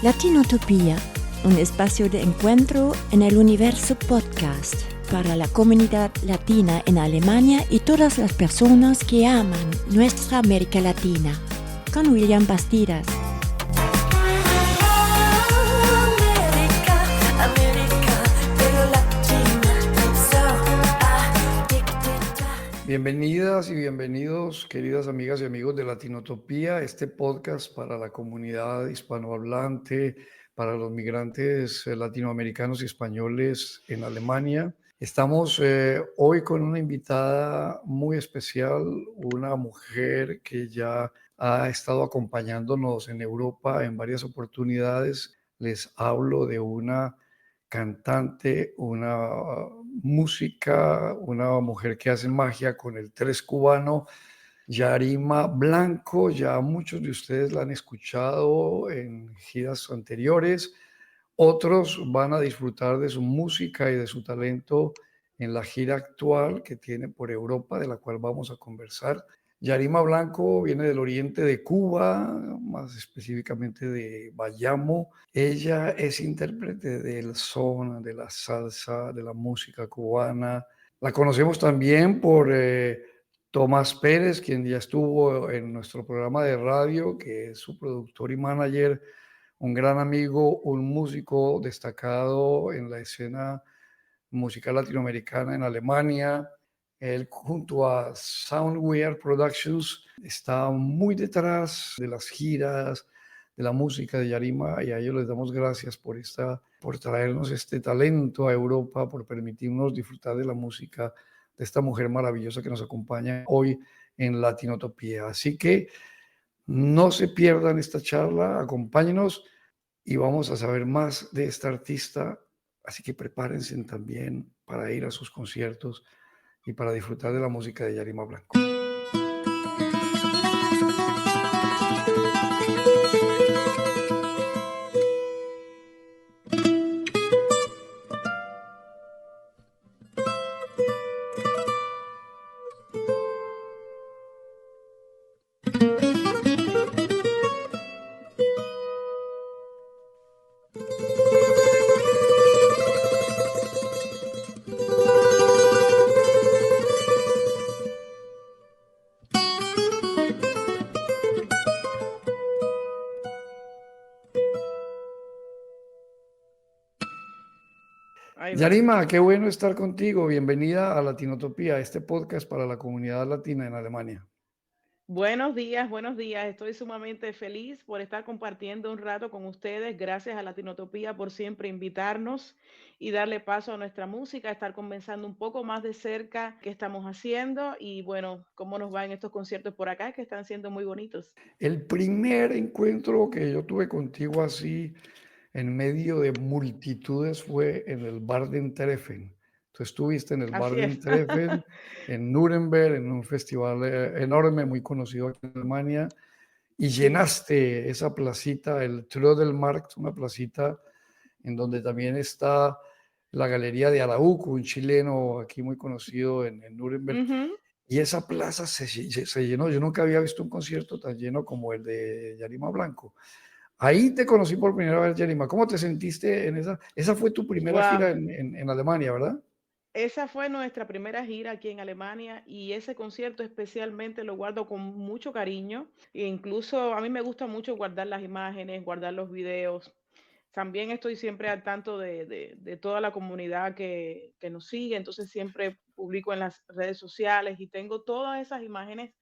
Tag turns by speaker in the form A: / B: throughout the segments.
A: Latinotopía, un espacio de encuentro en el universo podcast para la comunidad latina en Alemania y todas las personas que aman nuestra América Latina. Con William Bastidas.
B: Bienvenidas y bienvenidos, queridas amigas y amigos de Latinotopía, este podcast para la comunidad hispanohablante, para los migrantes latinoamericanos y españoles en Alemania. Estamos hoy con una invitada muy especial, una mujer que ya ha estado acompañándonos en Europa en varias oportunidades. Les hablo de una cantante, una música, una mujer que hace magia con el tres cubano, Yarima Blanco. Ya muchos de ustedes la han escuchado en giras anteriores, otros van a disfrutar de su música y de su talento en la gira actual que tiene por Europa, de la cual vamos a conversar. Yarima Blanco viene del oriente de Cuba, más específicamente de Bayamo. Ella es intérprete del son, de la salsa, de la música cubana. La conocemos también por Tomás Pérez, quien ya estuvo en nuestro programa de radio, que es su productor y manager, un gran amigo, un músico destacado en la escena musical latinoamericana en Alemania. Él, junto a Soundwear Productions, está muy detrás de las giras, de la música de Yarima, y a ellos les damos gracias por traernos este talento a Europa, por permitirnos disfrutar de la música de esta mujer maravillosa que nos acompaña hoy en Latinotopía. Así que no se pierdan esta charla, acompáñenos y vamos a saber más de esta artista. Así que prepárense también para ir a sus conciertos y para disfrutar de la música de Yarima Blanco. Yarima, qué bueno estar contigo. Bienvenida a Latinotopía, este podcast para la comunidad latina en Alemania.
C: Buenos días, buenos días. Estoy sumamente feliz por estar compartiendo un rato con ustedes. Gracias a Latinotopía por siempre invitarnos y darle paso a nuestra música, estar conversando un poco más de cerca qué estamos haciendo y bueno, cómo nos va en estos conciertos por acá que están siendo muy bonitos.
B: El primer encuentro que yo tuve contigo así en medio de multitudes fue en el Treffen. Tú estuviste en el
C: Así es.
B: Treffen, en Nuremberg, en un festival enorme, muy conocido aquí en Alemania, y
C: Sí.
B: llenaste esa placita, el Trödelmarkt, una placita en donde también está la Galería de Arauco, un chileno aquí muy conocido en Nuremberg.
C: Ujú.
B: Y esa plaza se llenó. Yo nunca había visto un concierto tan lleno como el de Yarima Blanco. Ahí te conocí por primera vez, Yarima. ¿Cómo te sentiste en esa? Esa fue tu primera gira
C: Wow.
B: en Alemania, ¿verdad?
C: Esa fue nuestra primera gira aquí en Alemania y ese concierto especialmente lo guardo con mucho cariño. E incluso a mí me gusta mucho guardar las imágenes, guardar los videos. También estoy siempre al tanto de toda la comunidad que nos sigue, entonces siempre publico en las redes sociales y tengo todas esas imágenes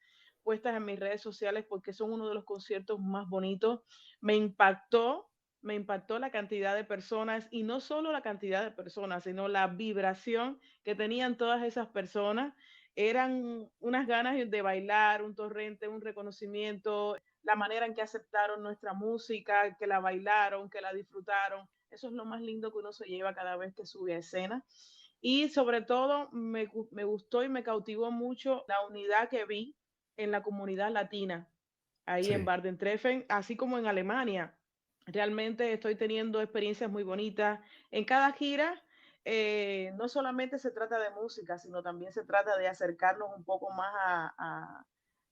C: puestas en mis redes sociales porque son uno de los conciertos más bonitos. Me impactó, me impactó la cantidad de personas y no solo la cantidad de personas, sino la vibración que tenían todas esas personas. Eran unas ganas de bailar, un torrente, un reconocimiento, la manera en que aceptaron nuestra música, que la bailaron, que la disfrutaron. Eso es lo más lindo que uno se lleva cada vez que sube a escena. Y sobre todo me gustó y me cautivó mucho la unidad que vi en la comunidad latina, ahí en
B: Sí.
C: Baden-Treffen, así como en Alemania. Realmente estoy teniendo experiencias muy bonitas. En cada gira, no solamente se trata de música, sino también se trata de acercarnos un poco más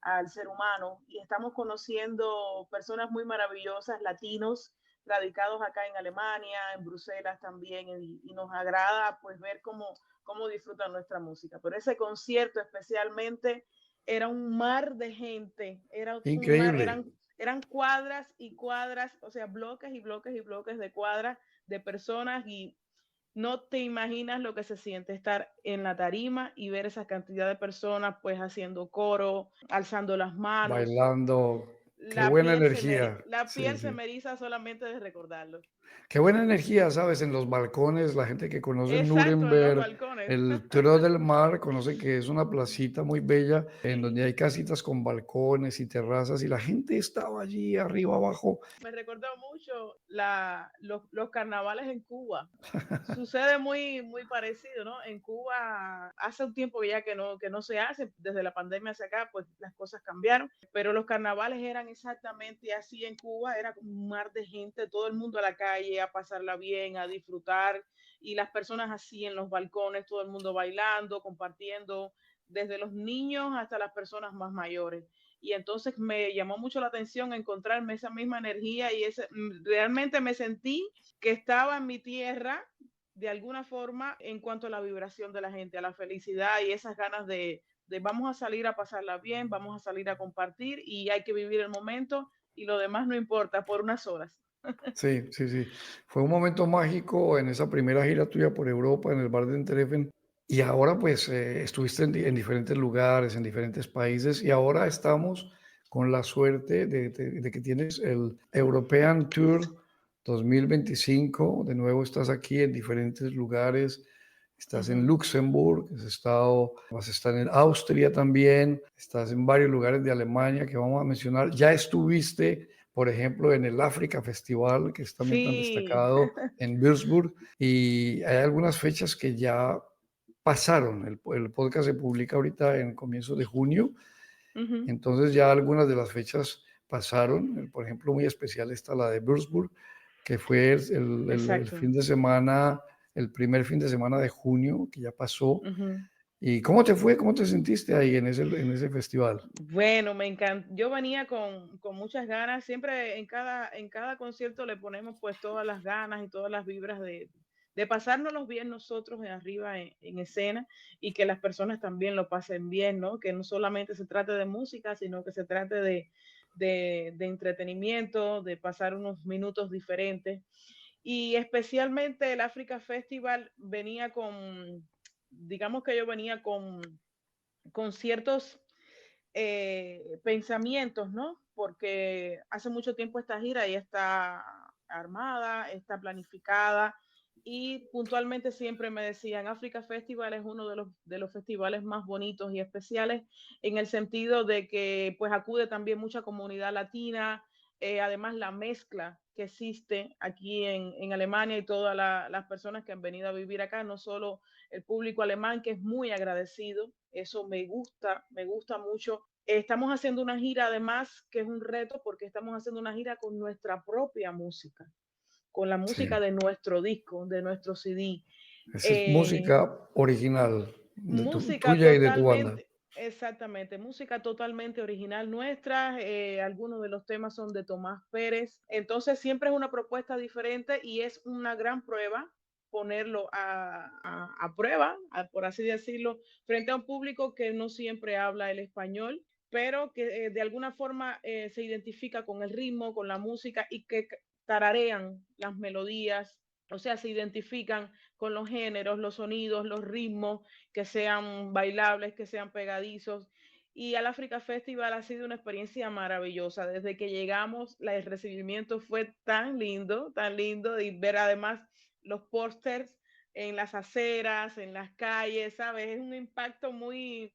C: al ser humano y estamos conociendo personas muy maravillosas, latinos, radicados acá en Alemania, en Bruselas también, y nos agrada pues ver cómo disfrutan nuestra música. Pero ese concierto especialmente era un mar de gente, era un mar,
B: Increíble.
C: eran cuadras y cuadras, o sea, bloques y bloques y bloques de cuadras de personas, y no te imaginas lo que se siente estar en la tarima y ver esa cantidad de personas pues haciendo coro, alzando las manos.
B: Bailando. Qué buena energía.
C: La
B: Sí,
C: piel se
B: sí.
C: me eriza solamente de recordarlo.
B: Qué buena energía, ¿sabes? En los balcones, la gente que conoce
C: Exacto, en los
B: Nuremberg,
C: balcones.
B: el Tro del Mar, conoce que es una placita muy bella en donde
C: Sí.
B: hay casitas con balcones y terrazas y la gente estaba allí arriba, abajo.
C: Me recordó mucho los carnavales en Cuba. Sucede muy parecido, ¿no? En Cuba hace un tiempo ya que no se hace, desde la pandemia hacia acá, pues las cosas cambiaron, pero los carnavales eran exactamente así en Cuba, era como un mar de gente, todo el mundo a la calle, a pasarla bien, a disfrutar, y las personas así en los balcones, todo el mundo bailando, compartiendo, desde los niños hasta las personas más mayores. Y entonces me llamó mucho la atención encontrarme esa misma energía y realmente me sentí que estaba en mi tierra de alguna forma en cuanto a la vibración de la gente, a la felicidad y esas ganas de vamos a salir a pasarla bien, vamos a salir a compartir y hay que vivir el momento y lo demás no importa por unas horas.
B: Sí, sí, sí. Fue un momento mágico en esa primera gira tuya por Europa, en el Bar de Treffen. Y ahora pues estuviste en diferentes lugares, en diferentes países y ahora estamos con la suerte de que tienes el European Tour 2025. De nuevo estás aquí en diferentes lugares. Estás en
C: Ujú.
B: Luxemburg, vas a estar en Austria también, estás en varios lugares de Alemania que vamos a mencionar. Ya estuviste, por ejemplo, en el África Festival, que es también tan
C: Sí.
B: destacado en Würzburg, y hay algunas fechas que ya pasaron. El podcast se publica ahorita en comienzos de junio,
C: Ujú.
B: entonces ya algunas de las fechas pasaron. Por ejemplo, muy especial está la de Würzburg, que fue el
C: Exacto.
B: fin de semana, el primer fin de semana de junio, que ya pasó.
C: Ujú.
B: ¿Y cómo te fue? ¿Cómo te sentiste ahí en ese festival?
C: Bueno, me encanta. Yo venía con muchas ganas. Siempre en cada concierto le ponemos pues todas las ganas y todas las vibras de pasárnoslos bien nosotros de arriba en escena y que las personas también lo pasen bien, ¿no? Que no solamente se trate de música, sino que se trate de entretenimiento, de pasar unos minutos diferentes. Y especialmente el Africa Festival venía digamos que yo venía con ciertos pensamientos, ¿no? Porque hace mucho tiempo esta gira ya está armada, está planificada y puntualmente siempre me decían, Africa Festival es uno de los festivales más bonitos y especiales en el sentido de que pues acude también mucha comunidad latina, además la mezcla que existe aquí en Alemania y todas las personas que han venido a vivir acá, no solo el público alemán que es muy agradecido, eso me gusta mucho. Estamos haciendo una gira además que es un reto porque estamos haciendo una gira con nuestra propia música, con la
B: Sí,
C: música de nuestro disco, de nuestro CD.
B: esa es
C: Eh,
B: música original,
C: música
B: tuya y de tu banda.
C: totalmente, exactamente, música totalmente original nuestra. Algunos de los temas son de Tomás Pérez. Entonces siempre es una propuesta diferente y es una gran prueba ponerlo a prueba, por así decirlo, frente a un público que no siempre habla el español, pero que de alguna forma se identifica con el ritmo, con la música y que tararean las melodías, o sea, se identifican con los géneros, los sonidos, los ritmos, que sean bailables, que sean pegadizos. Y al Africa Festival ha sido una experiencia maravillosa. Desde que llegamos, el recibimiento fue tan lindo, y ver además los pósters en las aceras, en las calles, ¿sabes? Es un impacto muy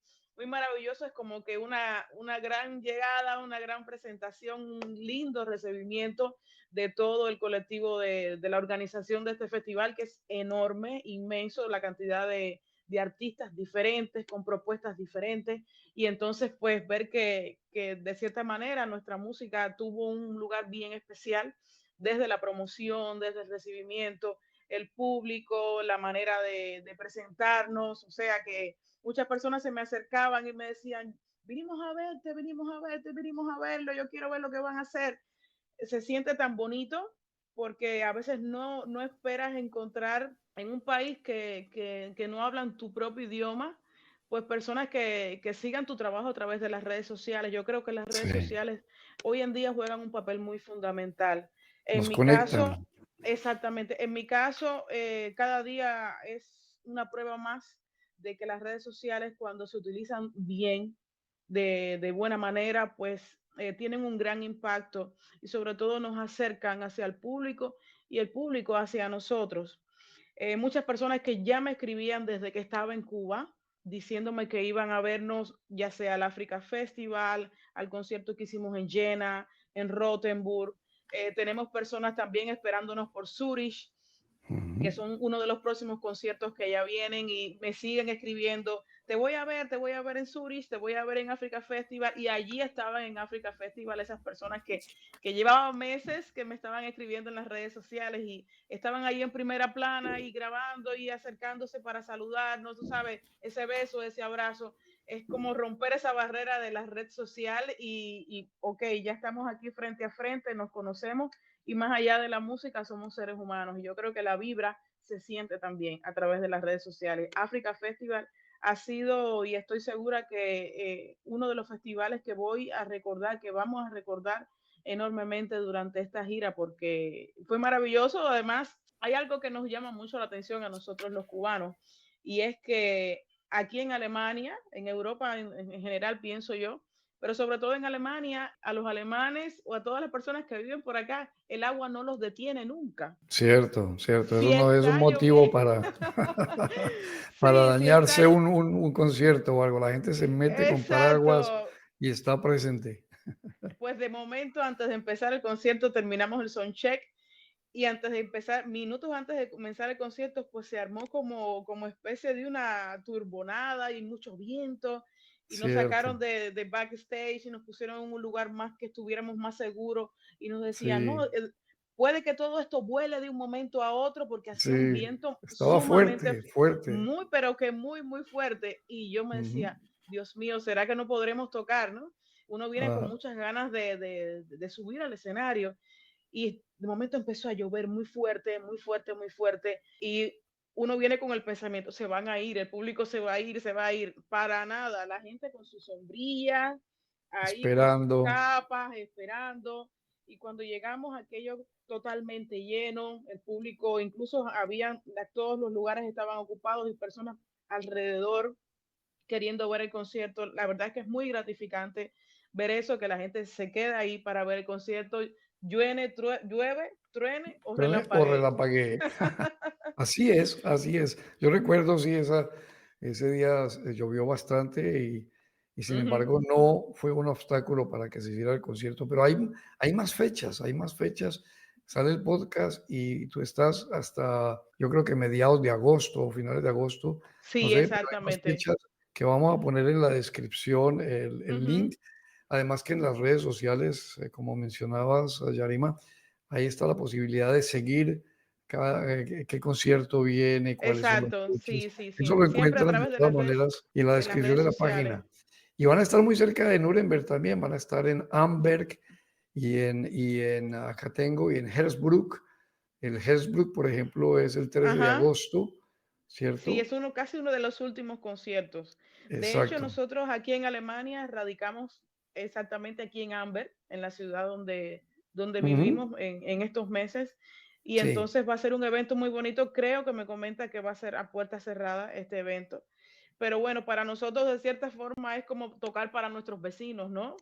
C: maravilloso. Es como que una gran llegada, una gran presentación, un lindo recibimiento de todo el colectivo de la organización de este festival, que es enorme, inmenso, la cantidad de artistas diferentes, con propuestas diferentes, y entonces pues ver que de cierta manera nuestra música tuvo un lugar bien especial desde la promoción, desde el recibimiento, el público, la manera de presentarnos, o sea que muchas personas se me acercaban y me decían, vinimos a verte, vinimos a verte, vinimos a verlo, yo quiero ver lo que van a hacer. Se siente tan bonito porque a veces no esperas encontrar en un país que no hablan tu propio idioma, pues personas que sigan tu trabajo a través de las redes sociales. Yo creo que las redes
B: Sí,
C: sociales hoy en día juegan un papel muy fundamental. En
B: nos
C: mi caso,
B: conectan.
C: exactamente, en mi caso, cada día es una prueba más de que las redes sociales, cuando se utilizan bien, de buena manera, pues tienen un gran impacto y sobre todo nos acercan hacia el público y el público hacia nosotros. Muchas personas que ya me escribían desde que estaba en Cuba, diciéndome que iban a vernos ya sea al Africa Festival, al concierto que hicimos en Jena, en Rothenburg. Tenemos personas también esperándonos por Zurich, que
B: Ujú.
C: son uno de los próximos conciertos que ya vienen y me siguen escribiendo, te voy a ver en Zurich, te voy a ver en Africa Festival, y allí estaban en Africa Festival esas personas que llevaban meses que me estaban escribiendo en las redes sociales y estaban ahí en primera plana y grabando y acercándose para saludarnos, tú sabes, ese beso, ese abrazo. Es como romper esa barrera de la red social ok, ya estamos aquí frente a frente, nos conocemos y más allá de la música somos seres humanos. Y yo creo que la vibra se siente también a través de las redes sociales. Africa Festival ha sido, y estoy segura que uno de los festivales que voy a recordar, que vamos a recordar enormemente durante esta gira, porque fue maravilloso. Además, hay algo que nos llama mucho la atención a nosotros los cubanos, y es que aquí en Alemania, en Europa en general, pienso yo, pero sobre todo en Alemania, a los alemanes o a todas las personas que viven por acá, el agua no los detiene nunca.
B: Cierto, cierto.
C: Si
B: Eso no es un
C: está
B: motivo
C: lloviendo,
B: para, para
C: sí, si está,
B: dañarse un concierto o algo. La gente se mete con paraguas
C: exacto.
B: y está presente.
C: Pues de momento, antes de empezar el concierto, terminamos el soundcheck y antes de empezar, minutos antes de comenzar el concierto, pues se armó como especie de una turbonada y mucho viento y nos sacaron
B: Cierto.
C: de backstage y nos pusieron en un lugar más que estuviéramos más seguros y nos decían, no,
B: Sí,
C: puede que todo esto vuele de un momento a otro porque hacía un
B: sí.
C: viento
B: Estaba
C: sumamente,
B: fuerte, fuerte.
C: muy, pero que muy, muy fuerte. Y yo me
B: Ujú.
C: decía, Dios mío, ¿será que no podremos tocar, no? Uno viene con
B: Ajá.
C: muchas ganas de subir al escenario y de momento empezó a llover muy fuerte, muy fuerte, muy fuerte y uno viene con el pensamiento, se van a ir, el público se va a ir, se va a ir, para nada, la gente con sus sombrillas, ahí con sus
B: Esperando.
C: capas, esperando, y cuando llegamos aquello totalmente lleno, el público, incluso habían, todos los lugares estaban ocupados y personas alrededor queriendo ver el concierto. La verdad es que es muy gratificante ver eso, que la gente se queda ahí para ver el concierto, llueve, truene o
B: ¿Truene o
C: relampaguee.
B: relampaguee? Así es, así es. Yo recuerdo, sí, ese día llovió bastante y sin
C: Ujú.
B: embargo no fue un obstáculo para que se hiciera el concierto, pero hay más fechas, hay más fechas. Sale el podcast y tú estás hasta, yo creo que mediados de agosto o finales de agosto, no
C: Sí,
B: sé, pero hay más
C: exactamente.
B: fechas que vamos a poner en la descripción, el
C: Ujú.
B: link. Además que en las redes sociales, como mencionabas, Yarima, ahí está la posibilidad de seguir qué concierto viene, cuáles son los
C: Exacto,
B: fechas.
C: sí, sí,
B: Eso
C: sí.
B: lo
C: Siempre a
B: encuentran de
C: través
B: todas maneras en la
C: de las
B: descripción
C: redes
B: de la
C: sociales.
B: página. Y van a estar muy cerca de Nuremberg también, van a estar en Amberg y en acá tengo, y en Hersbruck. El Hersbruck, por ejemplo, es el 13 de
C: Ajá.
B: agosto,
C: Sí,
B: ¿cierto?
C: es uno, casi uno de los últimos conciertos. De hecho,
B: Exacto.
C: nosotros aquí en Alemania radicamos exactamente aquí en Amber, en la ciudad donde
B: Ujú.
C: vivimos en estos meses. Y
B: Sí,
C: entonces va a ser un evento muy bonito. Creo que me comenta que va a ser a puerta cerrada este evento. Pero bueno, para nosotros de cierta forma es como tocar para nuestros vecinos, ¿no?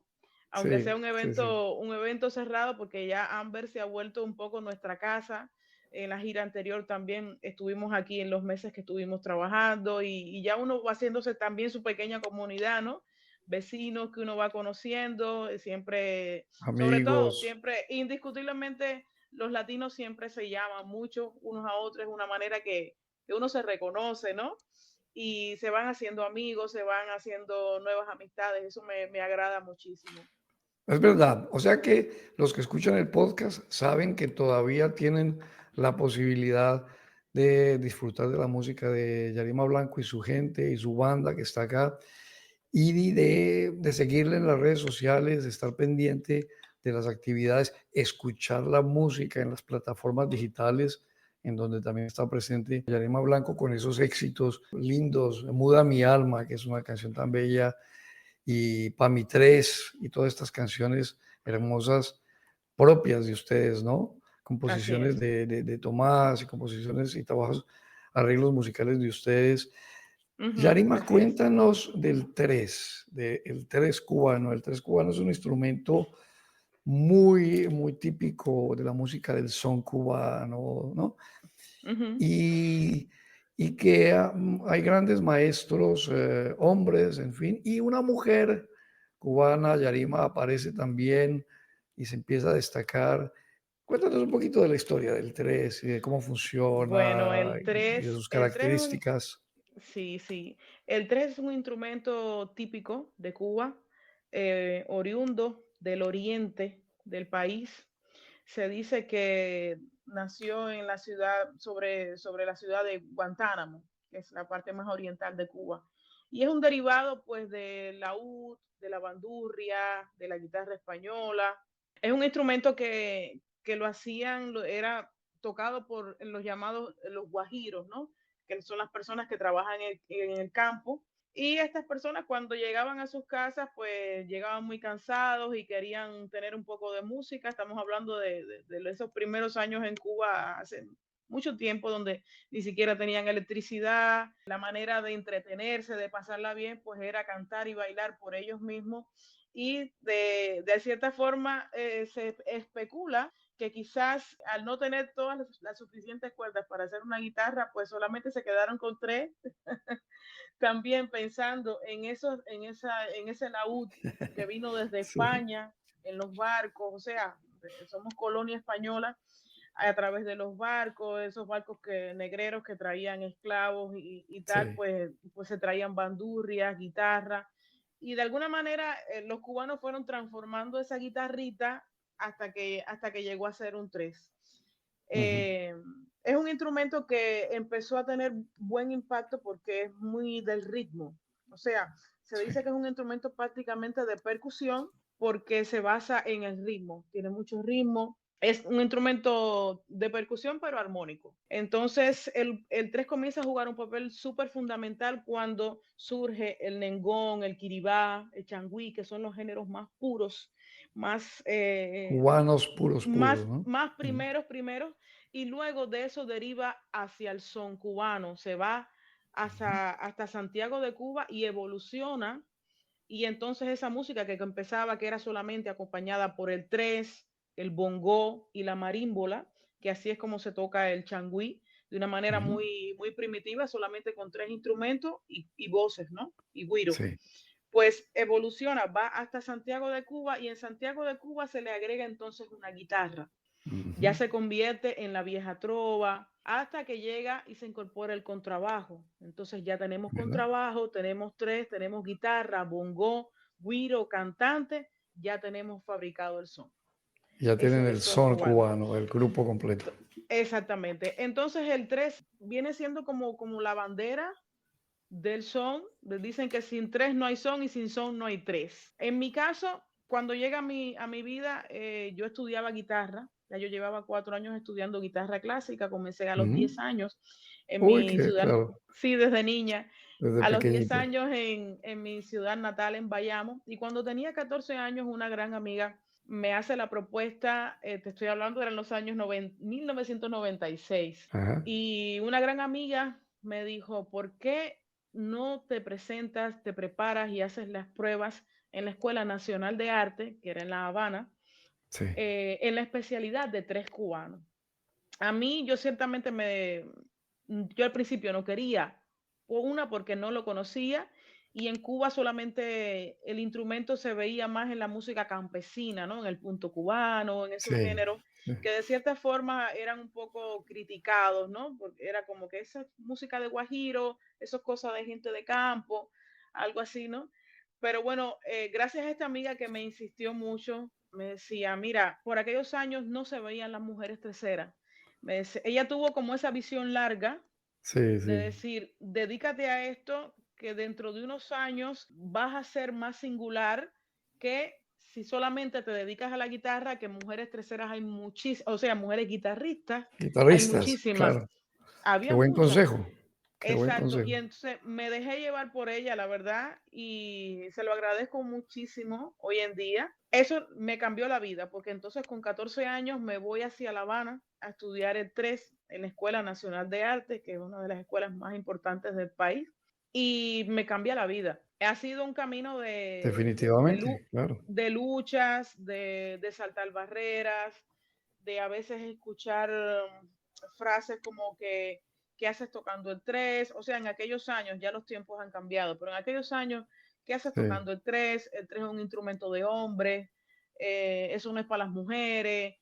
C: Aunque sea
B: sí, sí, sí.
C: un evento cerrado, porque ya Amber se ha vuelto un poco nuestra casa. En la gira anterior también estuvimos aquí en los meses que estuvimos trabajando y ya uno va haciéndose también su pequeña comunidad, ¿no? Vecinos que uno va conociendo, siempre, sobre todo,
B: Amigos.
C: siempre, indiscutiblemente, los latinos siempre se llaman mucho unos a otros, es una manera que uno se reconoce, ¿no? Y se van haciendo amigos, se van haciendo nuevas amistades, eso me agrada muchísimo.
B: Es verdad. O sea que los que escuchan el podcast saben que todavía tienen la posibilidad de disfrutar de la música de Yarima Blanco y su gente y su banda que está acá y de seguirle en las redes sociales, de estar pendiente de las actividades, escuchar la música en las plataformas digitales, en donde también está presente Yarima Blanco con esos éxitos lindos, Muda mi alma, que es una canción tan bella, y Pa' mi tres, y todas estas canciones hermosas propias de ustedes, ¿no?
C: Así
B: Composiciones
C: es.
B: de Tomás y composiciones y trabajos, arreglos musicales de ustedes.
C: Ujú,
B: Yarima,
C: así es.
B: cuéntanos del tres, del tres cubano. El tres cubano es un instrumento muy, muy típico de la música del son cubano, ¿no?
C: Ujú,
B: Y, y que hay grandes maestros, hombres, en fin, y una mujer cubana, Yarima, aparece también y se empieza a destacar. Cuéntanos un poquito de la historia del tres y de cómo
C: Bueno,
B: funciona y de sus
C: el 3 es un,
B: características.
C: sí, sí. El 3 es un instrumento típico de Cuba, oriundo del oriente del país. Se dice que nació en la ciudad, sobre la ciudad de Guantánamo, que es la parte más oriental de Cuba. Y es un derivado pues del laúd, de la bandurria, de la guitarra española. Es un instrumento que lo hacían, era tocado por los llamados los guajiros, ¿no? Que son las personas que trabajan en el campo. Y estas personas cuando llegaban a sus casas, pues llegaban muy cansados y querían tener un poco de música. Estamos hablando de esos primeros años en Cuba, hace mucho tiempo, donde ni siquiera tenían electricidad. La manera de entretenerse, de pasarla bien, pues era cantar y bailar por ellos mismos. Y de cierta forma se especula que quizás al no tener todas las suficientes cuerdas para hacer una guitarra, pues solamente se quedaron con tres, también pensando en, en ese laúd que vino desde
B: Sí,
C: España, en los barcos, o sea, somos colonia española, a través de los barcos, esos barcos negreros que traían esclavos y tal,
B: sí,
C: pues se traían bandurrias, guitarras, y de alguna manera los cubanos fueron transformando esa guitarrita hasta que llegó a ser un tres.
B: ujú,
C: Eh, es un instrumento que empezó a tener buen impacto porque es muy del ritmo. O sea, se
B: sí.
C: dice que es un instrumento prácticamente de percusión porque se basa en el ritmo, tiene mucho ritmo. Es un instrumento de percusión, pero armónico. Entonces, el 3 comienza a jugar un papel súper fundamental cuando surge el nengón, el kiribá, el changüí, que son los géneros más puros, más
B: Cubanos puros, puros, ¿no?
C: más
B: Mm,
C: primeros, y luego de eso deriva hacia el son cubano, se va
B: ujú.
C: hasta Santiago de Cuba y evoluciona, y entonces esa música que empezaba, que era solamente acompañada por el tres, el bongo y la marímbola, que así es como se toca el changüí, de una manera
B: Ujú.
C: muy, muy primitiva, solamente con tres instrumentos y voces, ¿no? Y güiro.
B: Sí.
C: Pues evoluciona, va hasta Santiago de Cuba y en Santiago de Cuba se le agrega entonces una guitarra. Ya
B: Ujú.
C: se convierte en la vieja trova hasta que llega y se incorpora el contrabajo. Entonces ya tenemos
B: ¿Verdad?
C: contrabajo, tenemos tres, tenemos guitarra, bongo, güiro, cantante, ya tenemos fabricado el son.
B: Ya
C: Ese
B: tienen
C: es
B: el
C: el son
B: son
C: cubano.
B: cubano, el grupo completo.
C: Exactamente. Entonces el 3 viene siendo como la bandera del son. Dicen que sin tres no hay son y sin son no hay tres. En mi caso, cuando llega a mi vida, yo estudiaba guitarra. Ya yo llevaba 4 años estudiando guitarra clásica. Comencé a los
B: Ujú.
C: 10 años en
B: Uy,
C: mi
B: que
C: ciudad,
B: claro,
C: sí, desde niña.
B: desde
C: A los 10
B: pequeñito.
C: años en mi ciudad natal, en Bayamo. Y cuando tenía 14 años, una gran amiga me hace la propuesta, te estoy hablando, eran los años 1996.
B: Ajá.
C: Y una gran amiga me dijo, ¿por qué no te presentas, te preparas y haces las pruebas en la Escuela Nacional de Arte, que era en La Habana,
B: Sí.
C: en la especialidad de tres cubanos? A mí, yo ciertamente yo al principio no quería, una porque no lo conocía y en Cuba solamente el instrumento se veía más en la música campesina, ¿no? En el punto cubano, en esos
B: Sí.
C: géneros
B: Sí.
C: que de cierta forma eran un poco criticados, ¿no? Porque era como que esa música de guajiro, esas cosas de gente de campo, algo así, ¿no? Pero bueno, gracias a esta amiga que me insistió mucho, me decía, mira, por aquellos años no se veían las mujeres terceras. Ella tuvo como esa visión larga
B: Sí,
C: de
B: sí.
C: decir, dedícate a esto, que dentro de unos años vas a ser más singular que si solamente te dedicas a la guitarra, que mujeres terceras hay muchísimas, o sea, mujeres guitarristas, hay
B: Guitarristas,
C: muchísimas.
B: claro. Qué
C: Había
B: buen
C: muchas.
B: consejo. Qué buen
C: Exacto, y
B: consejo.
C: entonces me dejé llevar por ella, la verdad, y se lo agradezco muchísimo hoy en día. Eso me cambió la vida, porque entonces con 14 años me voy hacia La Habana a estudiar el 3 en la Escuela Nacional de Arte, que es una de las escuelas más importantes del país, y me cambia la vida. Ha sido un camino
B: Definitivamente, claro.
C: de luchas, de saltar barreras, de a veces escuchar frases como que ¿qué haces tocando el 3? O sea, en aquellos años, ya los tiempos han cambiado, pero en aquellos años, ¿qué haces
B: Sí.
C: tocando el 3? El 3 es un instrumento de hombre, eso no es para las mujeres,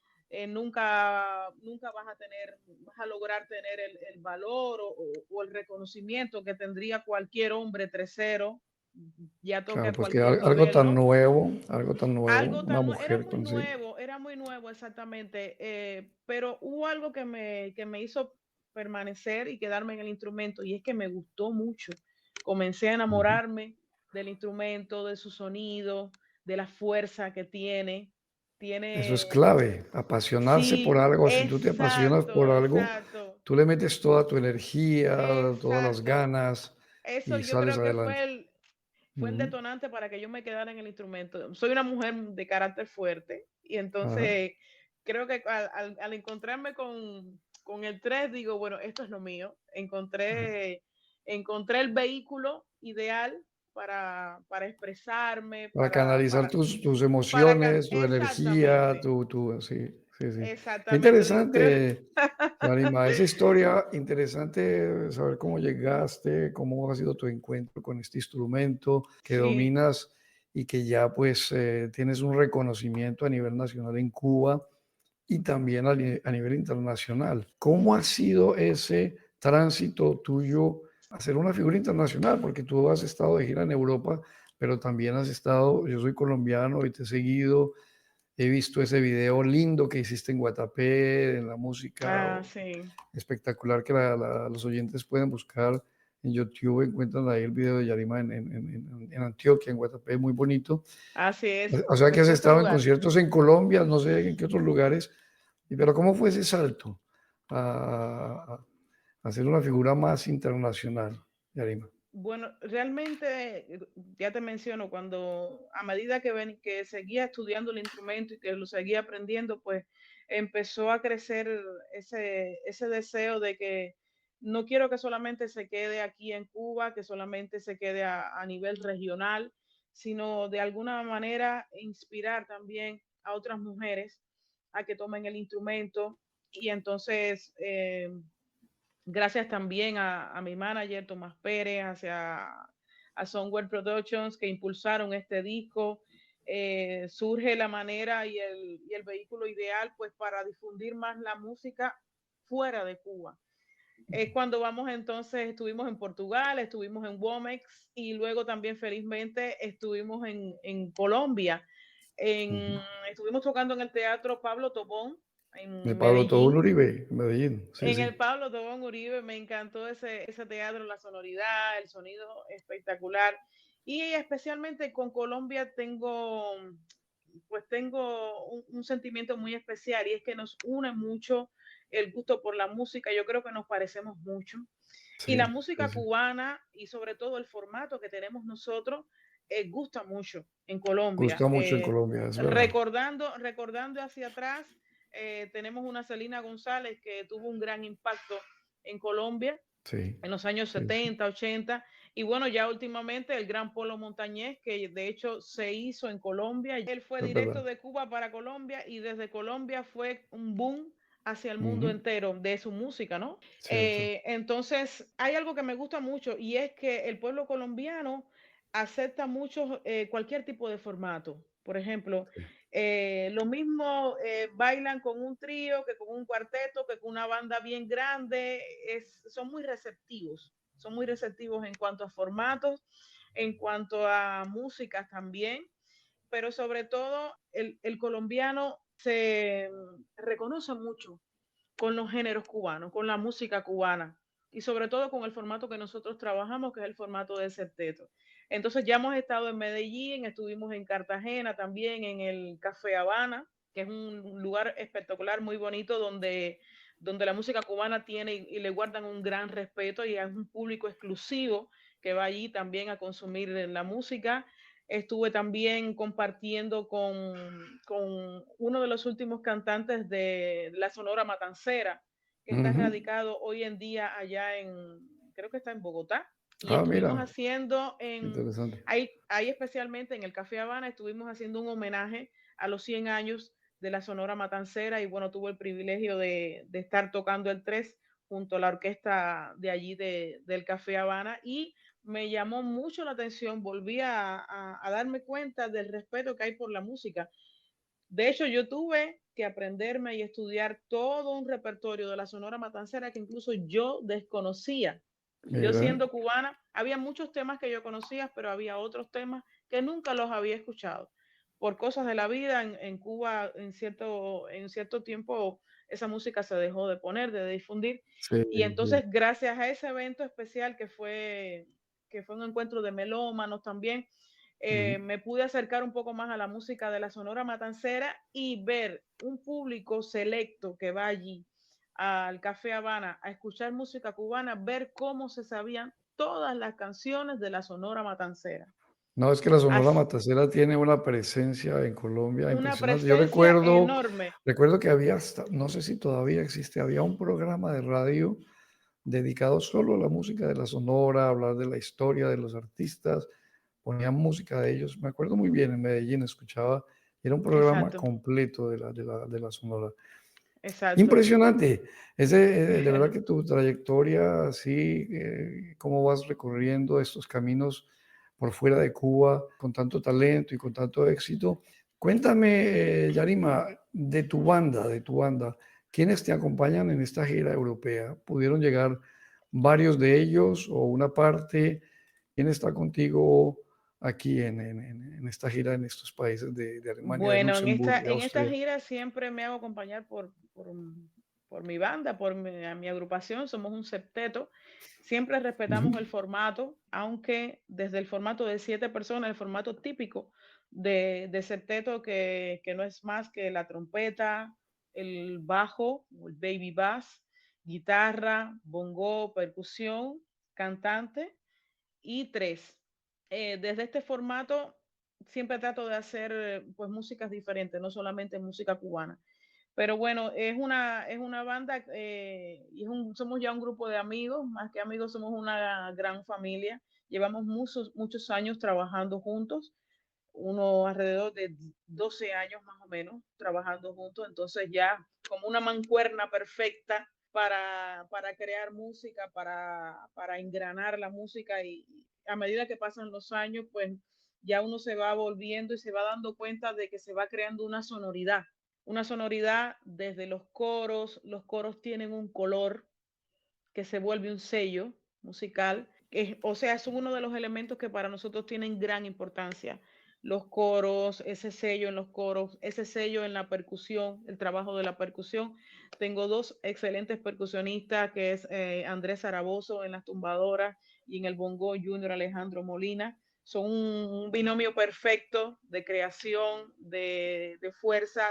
C: nunca vas a lograr tener el valor o el reconocimiento que tendría cualquier hombre tercero, ya toque
B: Claro,
C: a
B: pues que
C: cualquier
B: algo
C: nivel,
B: tan
C: ¿no?
B: nuevo, algo tan nuevo,
C: Algo
B: una
C: tan,
B: mujer con sí.
C: era muy nuevo exactamente, pero hubo algo que me hizo permanecer y quedarme en el instrumento y es que me gustó mucho. Comencé a
B: Ujú.
C: enamorarme del instrumento, de su sonido, de la fuerza que tiene.
B: Eso es
C: Tiene,
B: clave, apasionarse por
C: sí,
B: algo. Si tú te apasionas
C: exacto,
B: por algo,
C: exacto,
B: tú le metes toda tu energía, todas las
C: exacto.
B: ganas
C: Eso
B: y
C: yo
B: sales
C: creo que
B: adelante.
C: fue el
B: Ujú.
C: detonante para que yo me quedara en el instrumento. Soy una mujer de carácter fuerte y
B: Ajá.
C: entonces creo que al encontrarme con el 3 digo, bueno, esto es lo mío. Encontré el vehículo ideal para expresarme,
B: Para canalizar tus emociones, tu energía,
C: exactamente,
B: sí, sí, sí. Qué
C: exactamente, digo, creo.
B: interesante, Yanima, esa historia, interesante saber cómo llegaste, cómo ha sido tu encuentro con este instrumento que
C: Sí,
B: dominas y que ya pues tienes un reconocimiento a nivel nacional en Cuba y también a nivel internacional. ¿Cómo ha sido ese tránsito tuyo a ser una figura internacional? Porque tú has estado de gira en Europa, pero también has estado, yo soy colombiano y te he seguido, he visto ese video lindo que hiciste en Guatapé, en la música
C: sí,
B: espectacular que los oyentes pueden buscar en YouTube, encuentran ahí el video de Yarima en Antioquia, en Guatapé, muy bonito.
C: así es,
B: O sea que has
C: precioso
B: estado en
C: lugar.
B: conciertos en Colombia, no sé en qué otros lugares, pero ¿cómo fue ese salto a ser una figura más internacional, Yarima?
C: Bueno, realmente, ya te menciono, cuando a medida que seguía estudiando el instrumento y que lo seguía aprendiendo, pues empezó a crecer ese deseo de que no quiero que solamente se quede aquí en Cuba, que solamente se quede a nivel regional, sino de alguna manera inspirar también a otras mujeres a que tomen el instrumento. Y entonces, gracias también a mi manager Tomás Pérez, a Soundware Productions que impulsaron este disco. Surge la manera y el vehículo ideal pues para difundir más la música fuera de Cuba. Es cuando vamos entonces, estuvimos en Portugal, estuvimos en Womex y luego también felizmente estuvimos en Colombia.
B: Ujú.
C: Estuvimos tocando en el Teatro Pablo Tobón
B: De
C: en
B: Pablo Tobón
C: Medellín.
B: Uribe, en Medellín, sí,
C: En
B: sí.
C: el Pablo Tobón Uribe me encantó ese teatro, la sonoridad, el sonido espectacular. Y especialmente con Colombia tengo un sentimiento muy especial y es que nos une mucho el gusto por la música. Yo creo que nos parecemos mucho. Y
B: Sí,
C: la
B: sí,
C: música
B: sí.
C: cubana y sobre todo el formato que tenemos nosotros gusta mucho en Colombia.
B: Gusta mucho en Colombia, es verdad.
C: Recordando hacia atrás, tenemos una Celina González que tuvo un gran impacto en Colombia
B: Sí,
C: en los años
B: sí, sí.
C: 70, 80, y bueno, ya últimamente el gran Polo Montañés, que de hecho se hizo en Colombia. Él fue
B: Es
C: directo
B: verdad.
C: de Cuba para Colombia y desde Colombia fue un boom hacia el mundo
B: Ujú.
C: entero de su música, ¿no?
B: Cierto.
C: Entonces, hay algo que me gusta mucho y es que el pueblo colombiano acepta mucho cualquier tipo de formato. Por ejemplo,
B: Sí.
C: lo mismo bailan con un trío que con un cuarteto, que con una banda bien grande. Son muy receptivos en cuanto a formatos, en cuanto a músicas también, pero sobre todo el colombiano se reconoce mucho con los géneros cubanos, con la música cubana y sobre todo con el formato que nosotros trabajamos, que es el formato de septeto. Entonces ya hemos estado en Medellín, estuvimos en Cartagena también, en el Café Habana, que es un lugar espectacular, muy bonito, donde la música cubana tiene y le guardan un gran respeto y es un público exclusivo que va allí también a consumir la música. Estuve también compartiendo con uno de los últimos cantantes de la Sonora Matancera, que está radicado hoy en día allá creo que está en Bogotá. Y estuvimos
B: Mira,
C: haciendo
B: interesante.
C: ahí especialmente en el Café Habana, estuvimos haciendo un homenaje a los 100 años de la Sonora Matancera y bueno, tuve el privilegio de estar tocando el 3 junto a la orquesta de allí del Café Habana y me llamó mucho la atención, volví a darme cuenta del respeto que hay por la música. De hecho, yo tuve que aprenderme y estudiar todo un repertorio de la Sonora Matancera que incluso yo desconocía. Yo
B: Mira,
C: siendo cubana, había muchos temas que yo conocía, pero había otros temas que nunca los había escuchado. Por cosas de la vida, en Cuba, en cierto tiempo, esa música se dejó de poner, de difundir.
B: sí,
C: Y
B: sí.
C: entonces, gracias a ese evento especial que fue un encuentro de melómanos también, me pude acercar un poco más a la música de la Sonora Matancera y ver un público selecto que va allí al Café Habana a escuchar música cubana, ver cómo se sabían todas las canciones de la Sonora Matancera.
B: No, es que la Sonora
C: Así,
B: Matancera tiene una presencia en Colombia
C: una
B: impresionante. Yo
C: presencia enorme.
B: recuerdo que había hasta, no sé si todavía existe, había un programa de radio dedicado solo a la música de la Sonora, a hablar de la historia de los artistas, ponían música de ellos. Me acuerdo muy bien, en Medellín escuchaba, era un programa
C: Exacto,
B: completo de la Sonora.
C: exacto.
B: Impresionante. De verdad que tu trayectoria, así, cómo vas recorriendo estos caminos por fuera de Cuba con tanto talento y con tanto éxito. Cuéntame, Yarima, de tu banda, ¿quiénes te acompañan en esta gira europea? ¿Pudieron llegar varios de ellos o una parte? ¿Quién está contigo aquí en esta gira en estos países de Alemania, de
C: Bueno,
B: Luxemburgo, de
C: en esta
B: Austria?
C: gira siempre me hago acompañar por mi banda, mi agrupación, somos un septeto. Siempre
B: Ujú.
C: respetamos el formato, aunque desde el formato de 7 personas, el formato típico de septeto, que no es más que la trompeta, el bajo, el baby bass, guitarra, bongo, percusión, cantante y tres. Desde este formato siempre trato de hacer pues músicas diferentes, no solamente música cubana. Pero bueno, es una banda y somos ya un grupo de amigos, más que amigos somos una gran familia. Llevamos muchos años trabajando juntos, uno alrededor de 12 años más o menos trabajando juntos, entonces ya como una mancuerna perfecta para crear música, para engranar la música y a medida que pasan los años, pues ya uno se va volviendo y se va dando cuenta de que se va creando una sonoridad desde los coros tienen un color que se vuelve un sello musical, o sea, es uno de los elementos que para nosotros tienen gran importancia. Los coros, ese sello en los coros, ese sello en la percusión, el trabajo de la percusión. Tengo dos excelentes percusionistas, que es Andrés Zaragoza en las tumbadoras y en el bongo Junior Alejandro Molina. Son un binomio perfecto de creación, de fuerza,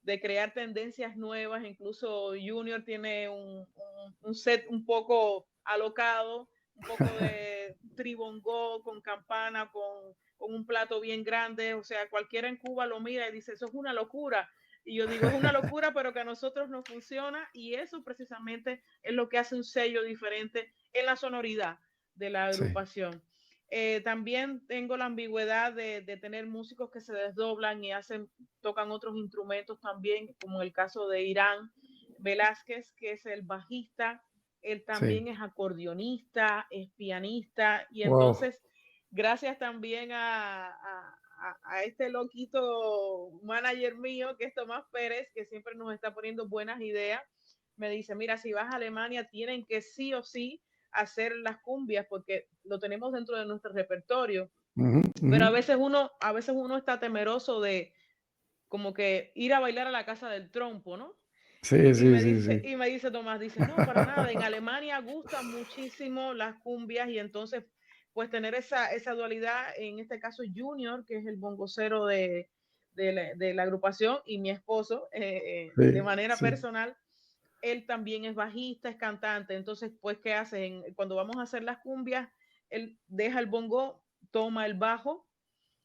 C: de crear tendencias nuevas. Incluso Junior tiene un set un poco alocado, un poco de tribongó con campana, con un plato bien grande. O sea, cualquiera en Cuba lo mira y dice, eso es una locura. Y yo digo, es una locura, pero que a nosotros nos funciona. Y eso precisamente es lo que hace un sello diferente en la sonoridad de la
B: Sí.
C: agrupación. También tengo la ambigüedad de tener músicos que se desdoblan y tocan otros instrumentos también, como en el caso de Irán Velázquez, que es el bajista. Él
B: Sí,
C: también es acordeonista, es pianista, y
B: wow.
C: entonces, gracias también a este loquito manager mío, que es Tomás Pérez, que siempre nos está poniendo buenas ideas, me dice, mira, si vas a Alemania, tienen que sí o sí hacer las cumbias porque lo tenemos dentro de nuestro repertorio,
B: Ujú, ujú.
C: pero a veces uno está temeroso de como que ir a bailar a la casa del trompo, ¿no?
B: Sí, sí, sí, sí.
C: Y me dice Tomás, dice, no, para nada, en Alemania gustan muchísimo las cumbias y entonces pues tener esa dualidad, en este caso Junior, que es el bongocero de la agrupación, y mi esposo, de
B: Sí,
C: manera
B: sí.
C: personal, él también es bajista, es cantante. Entonces, pues, ¿qué hacen? Cuando vamos a hacer las cumbias, él deja el bongo, toma el bajo,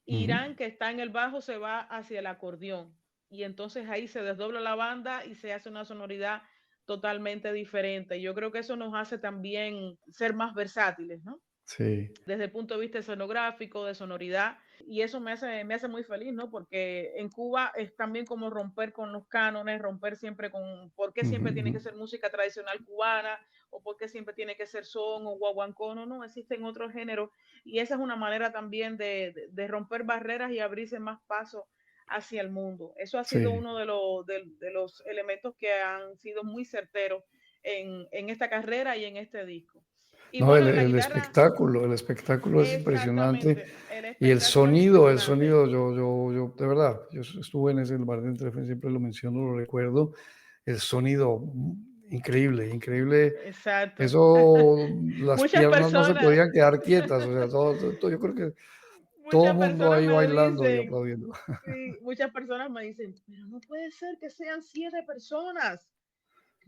B: Ujú.
C: Irán, que está en el bajo, se va hacia el acordeón. Y entonces ahí se desdobla la banda y se hace una sonoridad totalmente diferente. Yo creo que eso nos hace también ser más versátiles, ¿no?
B: Sí.
C: Desde el punto de vista escenográfico, de sonoridad, y eso me hace muy feliz, ¿no? Porque en Cuba es también como romper con los cánones, romper siempre con por qué
B: Ujú,
C: siempre tiene
B: ujú.
C: que ser música tradicional cubana, o por qué siempre tiene que ser son o guaguancó. No, existen otros géneros, y esa es una manera también de romper barreras y abrirse más paso hacia el mundo. Eso ha sido
B: Sí.
C: uno de los elementos que han sido muy certeros en esta carrera y en este disco. Y
B: No,
C: bueno, en la guitarra,
B: el espectáculo es impresionante.
C: exactamente, el
B: Y
C: espectáculo es
B: el
C: impresionante.
B: sonido, de verdad, yo estuve en ese lugar del Treffen, siempre lo menciono, lo recuerdo, el sonido, increíble, increíble.
C: Exacto.
B: Eso, las
C: Muchas
B: piernas no se
C: personas,
B: podían quedar quietas, o sea, yo creo que todo el
C: muchas
B: mundo
C: personas
B: ahí
C: me
B: bailando y
C: dicen,
B: aplaudiendo.
C: sí, muchas personas me dicen, pero no puede ser que sean 7 personas.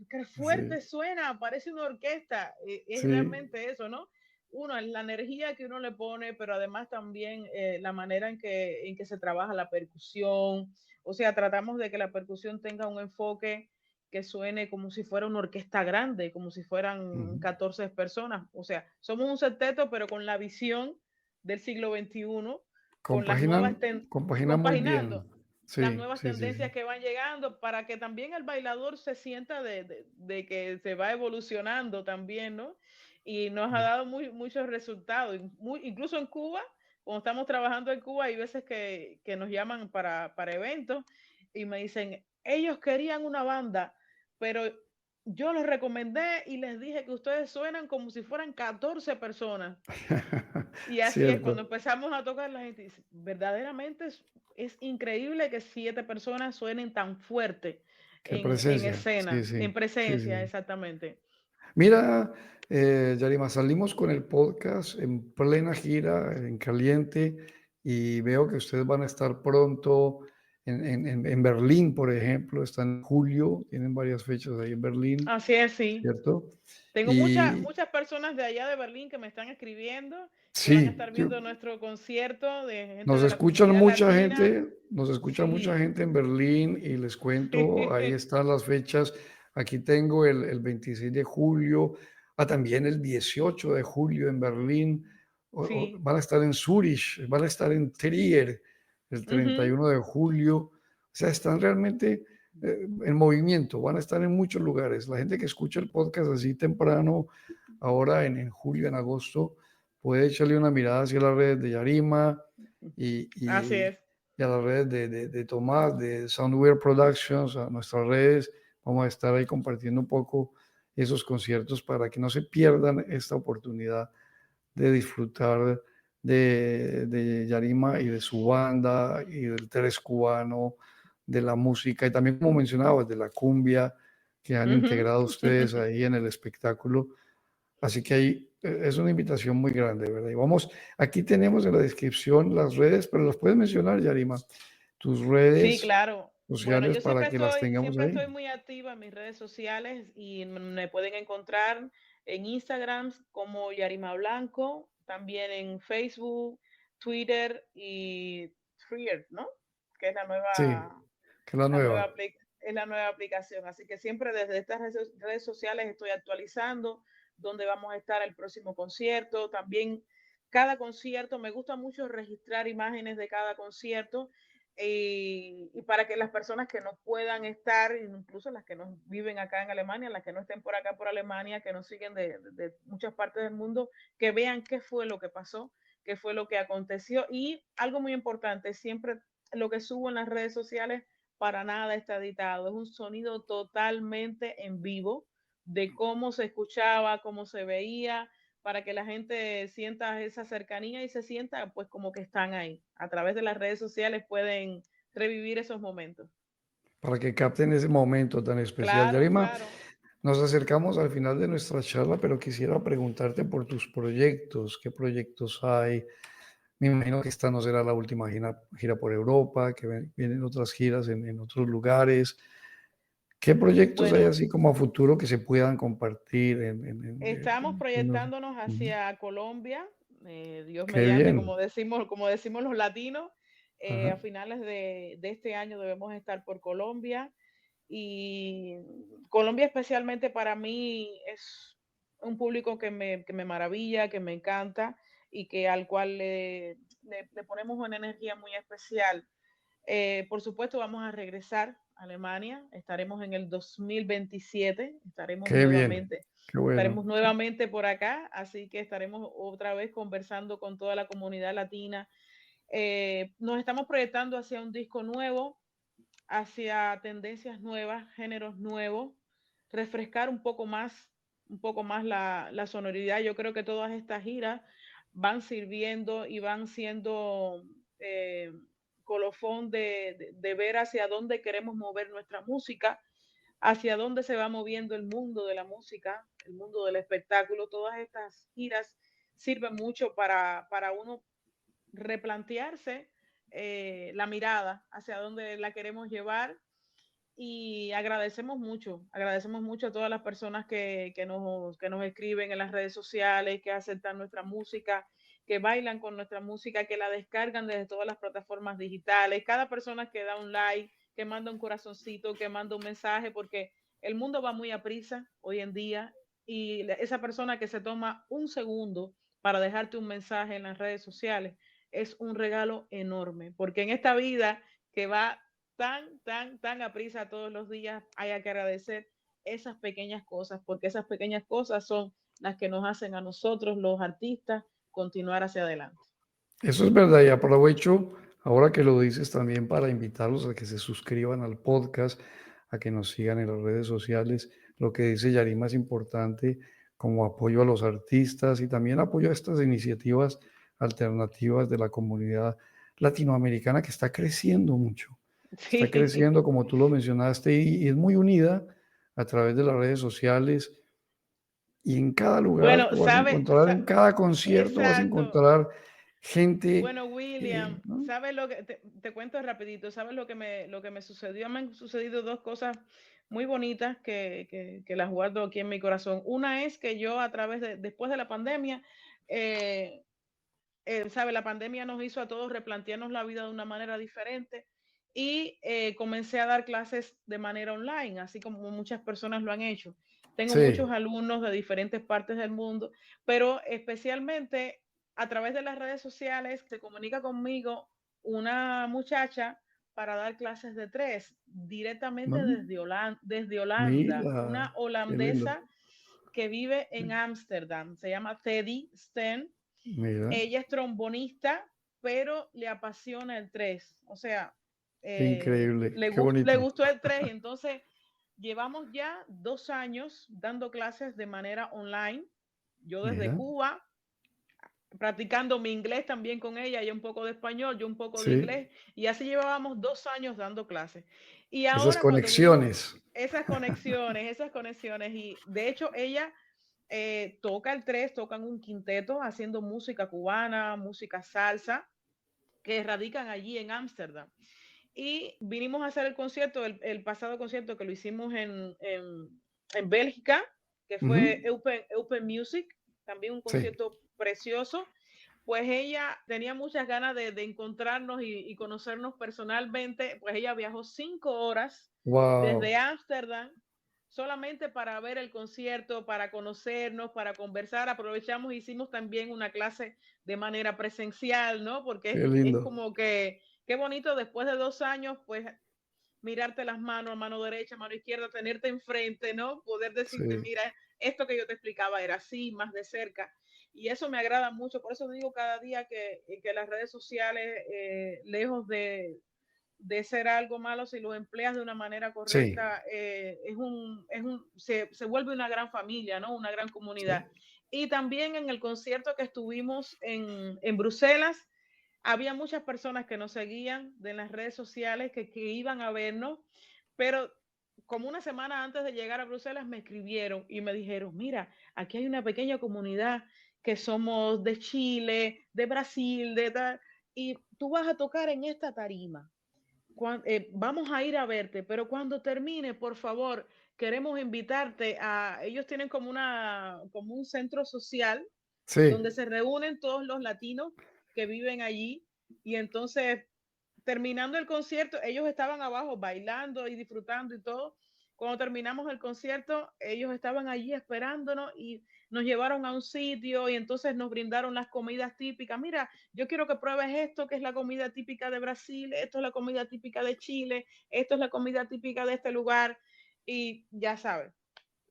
C: Qué
B: Sí,
C: fuerte suena, parece una orquesta. Es
B: sí.
C: realmente eso, ¿no? Uno, la energía que uno le pone, pero además también la manera en que se trabaja la percusión. O sea, tratamos de que la percusión tenga un enfoque que suene como si fuera una orquesta grande, como si fueran
B: Ujú.
C: 14 personas. O sea, somos un septeto, pero con la visión del siglo XXI, con las nuevas
B: Compaginan muy bien.
C: compaginando las
B: Sí,
C: nuevas
B: sí, sí, sí.
C: tendencias que van llegando, para que también el bailador se sienta de que se va evolucionando también, ¿no? Y nos ha dado muchos resultados. Incluso en Cuba, cuando estamos trabajando en Cuba, hay veces que nos llaman para eventos y me dicen, ellos querían una banda, pero yo les recomendé y les dije que ustedes suenan como si fueran 14 personas. Y así es, cuando
B: Cierto.
C: empezamos a tocar, la gente dice, verdaderamente es increíble que 7 personas suenen tan fuerte
B: Qué
C: en
B: presencia. Sí,
C: escena,
B: sí,
C: en
B: sí,
C: presencia,
B: sí.
C: exactamente.
B: Mira, Yarima, salimos con el podcast en plena gira, en caliente, y veo que ustedes van a estar pronto en Berlín, por ejemplo, están en julio, tienen varias fechas ahí en Berlín,
C: Así es, sí.
B: ¿cierto?
C: Tengo
B: Y
C: muchas personas de allá de Berlín que me están escribiendo, que van a
B: sí,
C: estar viendo nuestro concierto, de gente
B: nos
C: de la
B: escuchan
C: comunidad
B: mucha
C: latina.
B: gente, nos escucha mucha
C: Sí.
B: gente en Berlín y les cuento, ahí están las fechas. Aquí tengo el 26 de julio, también el 18 de julio en Berlín.
C: Sí.
B: Van a estar en Zurich, van a estar en Trier el
C: Ujú.
B: 31 de julio. O sea, están realmente en movimiento, van a estar en muchos lugares. La gente que escucha el podcast así temprano, ahora en julio, en agosto, puede echarle una mirada hacia las redes de Yarima y,
C: Así
B: y,
C: es.
B: y a las redes de Tomás, de Soundware Productions, a nuestras redes. Vamos a estar ahí compartiendo un poco esos conciertos para que no se pierdan esta oportunidad de disfrutar de Yarima y de su banda y del tres cubano, de la música y también, como mencionabas, de la cumbia que han
C: Ujú.
B: integrado ustedes ahí en el espectáculo. Así que ahí es una invitación muy grande, ¿verdad? Y vamos, aquí tenemos en la descripción las redes, pero las puedes mencionar, Yarima, tus
C: Sí,
B: redes
C: claro. Bueno,
B: sociales para que las tengamos
C: siempre
B: ahí.
C: estoy muy activa en mis redes sociales, y me pueden encontrar en Instagram como Yarima Blanco, también en Facebook, Twitter y Threads, ¿no? Que es
B: Sí, que es la nueva.
C: es la nueva aplicación. Así que siempre desde estas redes sociales estoy actualizando dónde vamos a estar el próximo concierto. También cada concierto, me gusta mucho registrar imágenes de cada concierto, y para que las personas que no puedan estar, incluso las que no viven acá en Alemania, las que no estén por acá por Alemania, que nos siguen de muchas partes del mundo, que vean qué fue lo que pasó, qué fue lo que aconteció. Y algo muy importante, siempre lo que subo en las redes sociales para nada está editado, es un sonido totalmente en vivo de cómo se escuchaba, cómo se veía, para que la gente sienta esa cercanía y se sienta pues como que están ahí. A través de las redes sociales pueden revivir esos momentos.
B: Para que capten ese momento tan especial.
C: Claro,
B: Yarima,
C: claro.
B: Nos acercamos al final de nuestra charla, pero quisiera preguntarte por tus proyectos. ¿Qué proyectos hay? Me imagino que esta no será la última gira por Europa, que vienen otras giras en otros lugares. ¿Qué proyectos hay
C: Bueno,
B: así como a futuro que se puedan compartir
C: estamos
B: en
C: proyectándonos
B: Ujú.
C: hacia Colombia, Dios
B: Qué
C: mediante,
B: bien.
C: como decimos los latinos. A
B: Ajá.
C: finales de este año debemos estar por Colombia. Y Colombia especialmente para mí es un público que me maravilla, que me encanta y que al cual le ponemos una energía muy especial. Por supuesto, vamos a regresar a Alemania. Estaremos en el 2027.
B: Qué bien. Qué bueno.
C: Estaremos nuevamente por acá. Así que estaremos otra vez conversando con toda la comunidad latina. Nos estamos proyectando hacia un disco nuevo, hacia tendencias nuevas, géneros nuevos, refrescar un poco más la sonoridad. Yo creo que todas estas giras van sirviendo y van siendo eh, colofón de ver hacia dónde queremos mover nuestra música, hacia dónde se va moviendo el mundo de la música, el mundo del espectáculo. Todas estas giras sirven mucho para uno replantearse la mirada hacia dónde la queremos llevar y agradecemos mucho a todas las personas que nos escriben en las redes sociales, que aceptan nuestra música, que bailan con nuestra música, que la descargan desde todas las plataformas digitales, cada persona que da un like, que manda un corazoncito, que manda un mensaje, porque el mundo va muy a prisa hoy en día y esa persona que se toma un segundo para dejarte un mensaje en las redes sociales es un regalo enorme, porque en esta vida que va tan a prisa todos los días, hay que agradecer esas pequeñas cosas, porque esas pequeñas cosas son las que nos hacen a nosotros, los artistas, continuar hacia adelante.
B: Eso es verdad y aprovecho ahora que lo dices también para invitarlos a que se suscriban al podcast, a que nos sigan en las redes sociales. Lo que dice Yarima es importante como apoyo a los artistas y también apoyo a estas iniciativas alternativas de la comunidad latinoamericana que está creciendo mucho. Está
C: Sí.
B: creciendo, como tú lo mencionaste, y es muy unida a través de las redes sociales. Y en cada lugar
C: Bueno,
B: tú vas a encontrar, en cada concierto vas a
C: exacto.
B: encontrar gente,
C: Bueno, William,
B: ¿no?
C: ¿sabes lo que te cuento rapidito? ¿Sabes lo que me sucedió? Me han sucedido dos cosas muy bonitas que las guardo aquí en mi corazón. Una es que yo después de la pandemia, eh, ¿sabe? La pandemia nos hizo a todos replantearnos la vida de una manera diferente y comencé a dar clases de manera online, así como muchas personas lo han hecho. Tengo
B: Sí,
C: muchos alumnos de diferentes partes del mundo, pero especialmente a través de las redes sociales se comunica conmigo una muchacha para dar clases de tres directamente
B: ¿no?
C: desde Holanda,
B: Mira,
C: una
B: qué lindo.
C: holandesa que vive en Ámsterdam, se llama Teddy Sten.
B: Mira,
C: Ella es trombonista, pero le apasiona el tres. O sea,
B: qué increíble, qué bonito.
C: le gustó el tres y entonces llevamos ya 2 años dando clases de manera online. Yo desde
B: Mira,
C: Cuba, practicando mi inglés también con ella, ella un poco de español, yo un poco de
B: sí,
C: inglés, y así llevábamos 2 años dando clases. Y
B: esas
C: ahora cuando vinimos,
B: conexiones.
C: esas conexiones, y de hecho ella toca el tres, tocan un quinteto haciendo música cubana, música salsa, que radican allí en Ámsterdam. Y vinimos a hacer el concierto, el pasado concierto que lo hicimos en Bélgica, que fue
B: Ujú,
C: Open Music, también un
B: sí,
C: concierto precioso. Pues ella tenía muchas ganas de encontrarnos y conocernos personalmente, pues ella viajó 5 horas desde
B: wow,
C: Ámsterdam solamente para ver el concierto, para conocernos, para conversar. Aprovechamos, hicimos también una clase de manera presencial, ¿no?
B: qué
C: Porque es
B: lindo.
C: como que, qué bonito después de 2 años, pues mirarte las manos, mano derecha, mano izquierda, tenerte enfrente, ¿no? Poder decirte,
B: Sí,
C: mira, esto que yo te explicaba era así, más de cerca. Y eso me agrada mucho, por eso digo cada día que las redes sociales, lejos de ser algo malo, si los empleas de una manera
B: sí,
C: correcta, se vuelve una gran familia, ¿no? Una gran
B: sí,
C: comunidad. Y también en el concierto que estuvimos en Bruselas, había muchas personas que nos seguían de las redes sociales que iban a vernos, pero como una semana antes de llegar a Bruselas me escribieron y me dijeron, mira, aquí hay una pequeña comunidad que somos de Chile, de Brasil, de tal, y tú vas a tocar en esta tarima. Vamos a ir a verte, pero cuando termine, por favor, queremos invitarte a, ellos tienen como un centro social
B: Sí,
C: donde se reúnen todos los latinos que viven allí y entonces terminando el concierto, ellos estaban abajo bailando y disfrutando y todo. Cuando terminamos el concierto, ellos estaban allí esperándonos y nos llevaron a un sitio y entonces nos brindaron las comidas típicas. Mira, yo quiero que pruebes esto, que es la comida típica de Brasil, esto es la comida típica de Chile, esto es la comida típica de este lugar. Y ya sabes,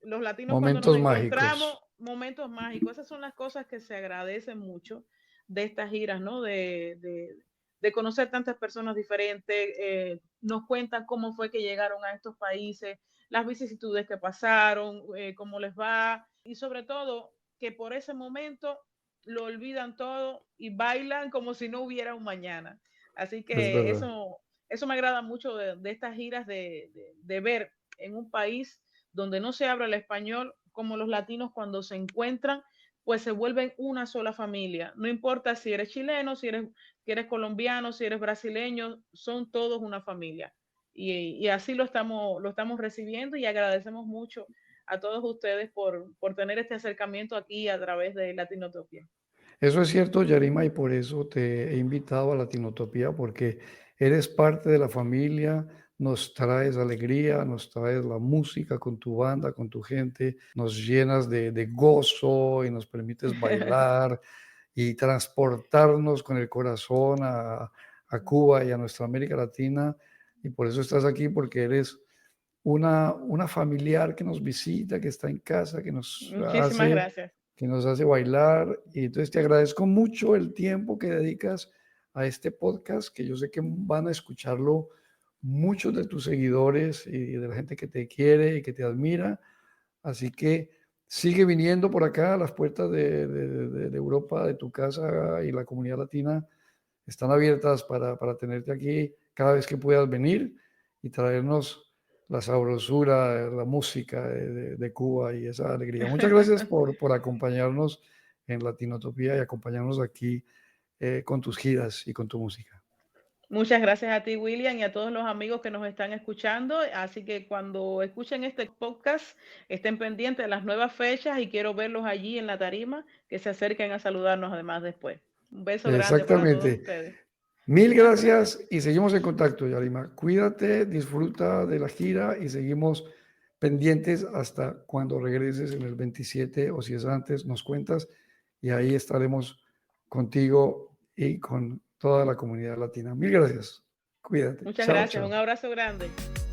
C: los latinos cuando nos
B: momentos
C: encontramos,
B: mágicos.
C: momentos mágicos, esas son las cosas que se agradecen mucho de estas giras, ¿no? De conocer tantas personas diferentes, nos cuentan cómo fue que llegaron a estos países, las vicisitudes que pasaron, cómo les va, y sobre todo que por ese momento lo olvidan todo y bailan como si no hubiera un mañana. Así
B: Es
C: que
B: verdad.
C: eso me agrada mucho de estas giras, de ver en un país donde no se habla el español, como los latinos cuando se encuentran, pues se vuelven una sola familia. No importa si eres chileno, si eres colombiano, si eres brasileño, son todos una familia. Y así lo estamos recibiendo y agradecemos mucho a todos ustedes por tener este acercamiento aquí a través de Latinotopia.
B: Eso es cierto, Yarima, y por eso te he invitado a Latinotopía, porque eres parte de la familia, nos traes alegría, nos traes la música con tu banda, con tu gente, nos llenas de gozo y nos permites bailar y transportarnos con el corazón a Cuba y a nuestra América Latina. Y por eso estás aquí, porque eres una familiar que nos visita, que está en casa,
C: Muchísimas gracias.
B: que nos hace bailar. Y entonces te agradezco mucho el tiempo que dedicas a este podcast, que yo sé que van a escucharlo muchos de tus seguidores y de la gente que te quiere y que te admira. Así que sigue viniendo por acá, las puertas de Europa, de tu casa, y la comunidad latina están abiertas para tenerte aquí cada vez que puedas venir y traernos la sabrosura, la música de Cuba y esa alegría. Muchas gracias por acompañarnos en Latinotopía y acompañarnos aquí con tus giras y con tu música.
C: Muchas gracias a ti, William, y a todos los amigos que nos están escuchando. Así que cuando escuchen este podcast, estén pendientes de las nuevas fechas y quiero verlos allí en la tarima, que se acerquen a saludarnos además después. Un beso grande para todos
B: Exactamente.
C: ustedes.
B: Mil gracias y seguimos en contacto, Yarima. Cuídate, disfruta de la gira y seguimos pendientes hasta cuando regreses en el 27 o si es antes, nos cuentas y ahí estaremos contigo y con toda la comunidad latina. Mil gracias. Cuídate.
C: Muchas
B: Chao,
C: gracias. Un
B: chao.
C: abrazo grande.